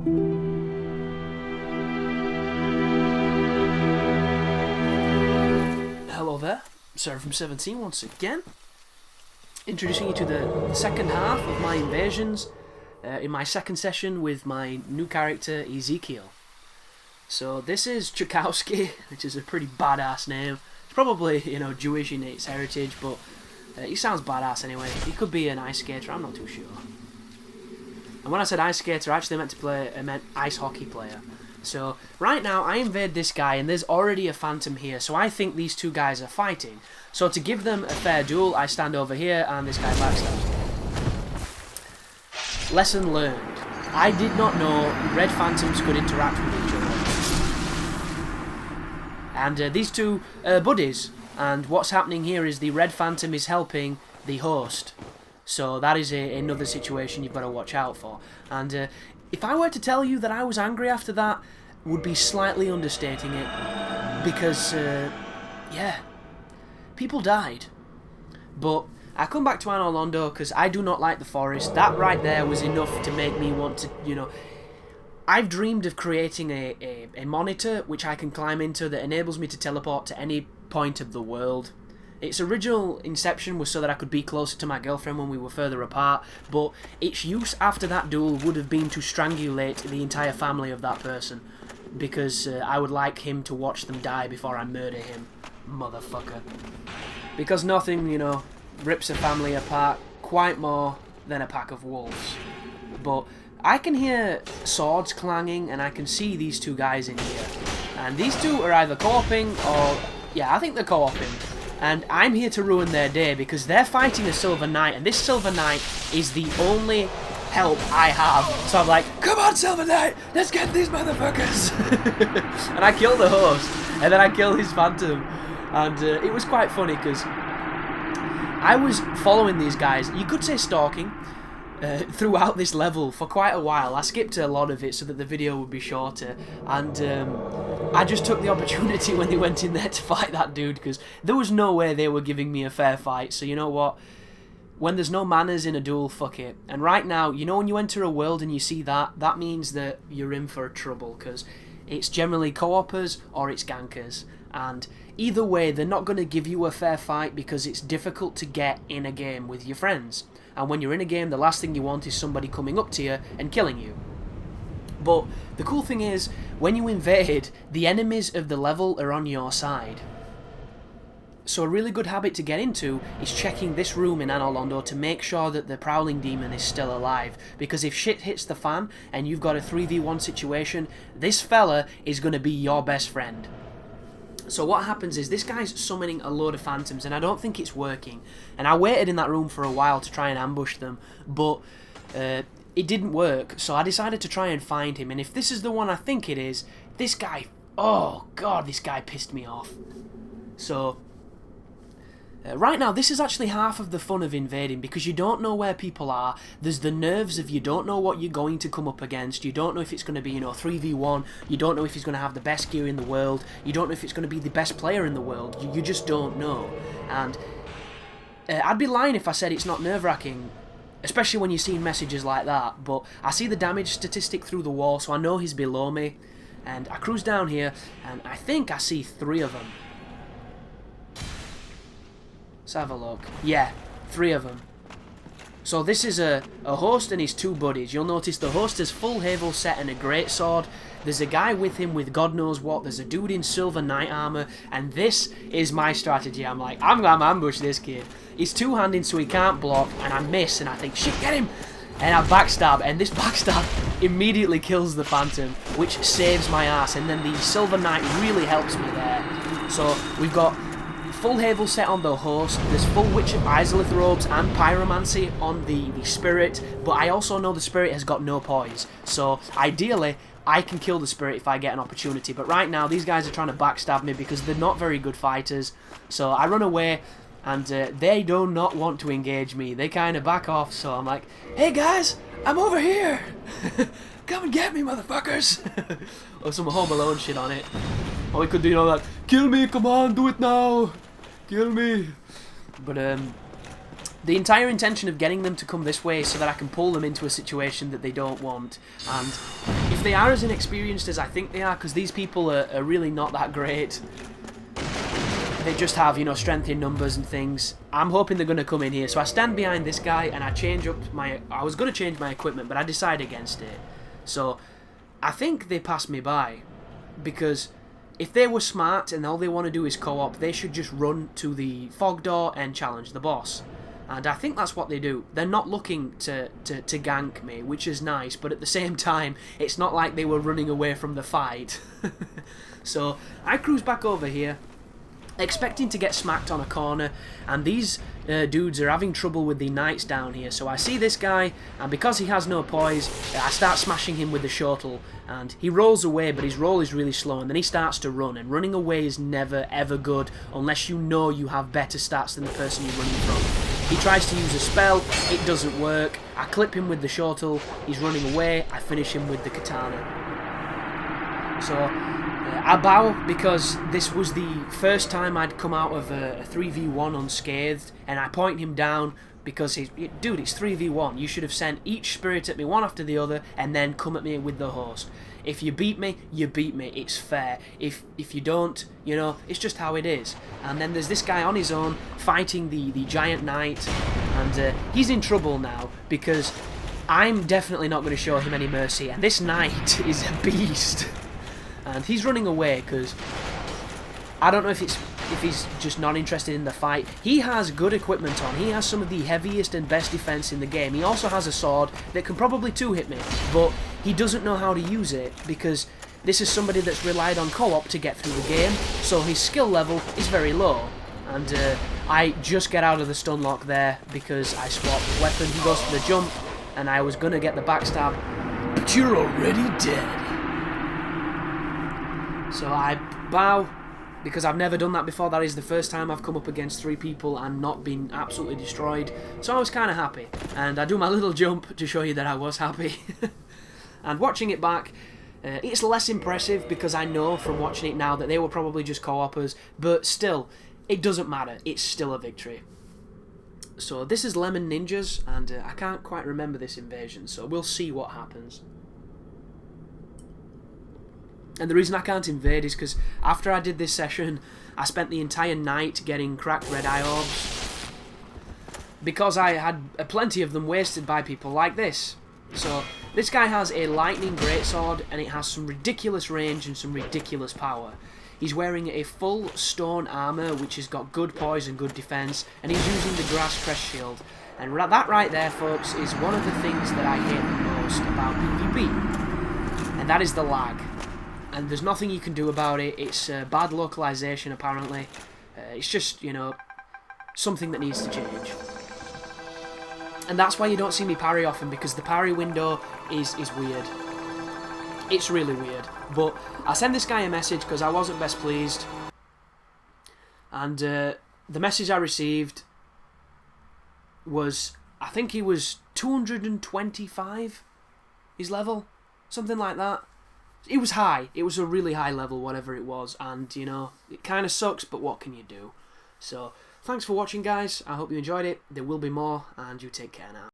Hello there, Sarah from 17 once again, introducing you to the second half of my invasions in my second session with my new character Ezekiel. So this is Tchaikovsky, which is a pretty badass name. It's probably, you know, Jewish in its heritage, but he sounds badass anyway. He could be an ice skater, I'm not too sure. And when I said ice skater, I actually meant ice hockey player. So right now I invade this guy and there's already a phantom here, so I think these two guys are fighting. So to give them a fair duel, I stand over here and this guy backstabs me. Lesson learned. I did not know red phantoms could interact with each other. And these two buddies, and what's happening here is the red phantom is helping the host. So that is another situation you've got to watch out for. And if I were to tell you that I was angry after that, would be slightly understating it. Because, yeah, people died. But I come back to Anor Londo because I do not like the forest. That right there was enough to make me want to, you know... I've dreamed of creating a monitor which I can climb into that enables me to teleport to any point of the world. Its original inception was so that I could be closer to my girlfriend when we were further apart, but its use after that duel would have been to strangulate the entire family of that person, because I would like him to watch them die before I murder him, motherfucker. Because nothing, you know, rips a family apart quite more than a pack of wolves. But I can hear swords clanging and I can see these two guys in here. And these two are either co-oping or... yeah, I think they're co-oping. And I'm here to ruin their day because they're fighting a Silver Knight, and this Silver Knight is the only help I have. So I'm like, come on Silver Knight, let's get these motherfuckers! And I kill the host, and then I kill his phantom. And it was quite funny because I was following these guys, you could say stalking, throughout this level for quite a while. I skipped a lot of it so that the video would be shorter, and I just took the opportunity when they went in there to fight that dude, because there was no way they were giving me a fair fight. So you know what, when there's no manners in a duel, fuck it. And right now, you know, when you enter a world and you see that, that means that you're in for trouble, because it's generally co-opers or it's gankers, and either way they're not going to give you a fair fight because it's difficult to get in a game with your friends. And when you're in a game, the last thing you want is somebody coming up to you and killing you. But the cool thing is, when you invade, the enemies of the level are on your side. So a really good habit to get into is checking this room in Anor Londo to make sure that the Prowling Demon is still alive. Because if shit hits the fan and you've got a 3v1 situation, this fella is going to be your best friend. So what happens is this guy's summoning a load of phantoms and I don't think it's working. And I waited in that room for a while to try and ambush them, but it didn't work. So I decided to try and find him, and if this is the one I think it is, this guy, oh god, this guy pissed me off. So right now, this is actually half of the fun of invading, because you don't know where people are. There's the nerves of you don't know what you're going to come up against. You don't know if it's going to be, you know, 3v1. You don't know if he's going to have the best gear in the world. You don't know if it's going to be the best player in the world. You just don't know. And I'd be lying if I said it's not nerve-wracking, especially when you're seeing messages like that. But I see the damage statistic through the wall, so I know he's below me. And I cruise down here, and I think I see 3 of them. Let's have a look. Yeah, 3 of them. So this is a host and his 2 buddies. You'll notice the host has full Havel set and a greatsword. There's a guy with him with God knows what. There's a dude in Silver Knight armor. And this is my strategy. I'm like, I'm going to ambush this kid. He's two-handed so he can't block. And I miss and I think, shit, get him! And I backstab. And this backstab immediately kills the Phantom, which saves my ass. And then the Silver Knight really helps me there. So we've got full Havel set on the host, there's full Witch of Izalith robes and Pyromancy on the spirit, but I also know the spirit has got no poise, so ideally I can kill the spirit if I get an opportunity. But right now these guys are trying to backstab me because they're not very good fighters, so I run away and they do not want to engage me. They kind of back off, so I'm like, hey guys, I'm over here! Come and get me, motherfuckers! Or some Home Alone shit on it. Or we could do, you know, like, kill me, come on, do it now! Kill me! But, the entire intention of getting them to come this way is so that I can pull them into a situation that they don't want. And if if they are as inexperienced as I think they are, because these people are really not that great. They just have, you know, strength in numbers and things. I'm hoping they're going to come in here. So I stand behind this guy and I change up my... I was going to change my equipment, but I decide against it. So I think they passed me by. Because if they were smart and all they want to do is co-op, they should just run to the fog door and challenge the boss. And I think that's what they do. They're not looking to gank me, which is nice. But at the same time, it's not like they were running away from the fight. So I cruise back over here, expecting to get smacked on a corner, and these dudes are having trouble with the knights down here. So I see this guy, and because he has no poise, I start smashing him with the shuttle, and he rolls away, but his roll is really slow, and then he starts to run, and running away is never ever good unless you know you have better stats than the person you're running from. He tries to use a spell, it doesn't work, I clip him with the shuttle, he's running away, I finish him with the katana. So I bow because this was the first time I'd come out of a 3v1 unscathed, and I point him down because dude, it's 3v1. You should have sent each spirit at me one after the other and then come at me with the host. If you beat me, you beat me. It's fair. If you don't, you know, it's just how it is. And then there's this guy on his own fighting the giant knight, and he's in trouble now because I'm definitely not going to show him any mercy, and this knight is a beast. And he's running away because I don't know if he's just not interested in the fight. He has good equipment on. He has some of the heaviest and best defense in the game. He also has a sword that can probably two-hit me, but he doesn't know how to use it because this is somebody that's relied on co-op to get through the game, so his skill level is very low. And I just get out of the stun lock there because I swapped weapon. He goes for the jump, and I was going to get the backstab, but you're already dead. So I bow, because I've never done that before. That is the first time I've come up against 3 people and not been absolutely destroyed. So I was kind of happy. And I do my little jump to show you that I was happy. And watching it back, it's less impressive because I know from watching it now that they were probably just co-opers. But still, it doesn't matter. It's still a victory. So this is Lemon Ninjas, and I can't quite remember this invasion. So we'll see what happens. And the reason I can't invade is because after I did this session, I spent the entire night getting cracked red eye orbs. Because I had plenty of them wasted by people like this. So, this guy has a lightning greatsword, and it has some ridiculous range and some ridiculous power. He's wearing a full stone armour, which has got good poise and good defence, and he's using the grass crest shield. And that right there, folks, is one of the things that I hate the most about PvP. And that is the lag. And there's nothing you can do about it. It's bad localization, apparently. It's just, you know, something that needs to change. And that's why you don't see me parry often, because the parry window is weird. It's really weird. But I sent this guy a message because I wasn't best pleased. And the message I received was, I think he was 225, his level. Something like that. It was high. It was a really high level, whatever it was. And, you know, it kind of sucks, but what can you do? So, thanks for watching, guys. I hope you enjoyed it. There will be more, and you take care now.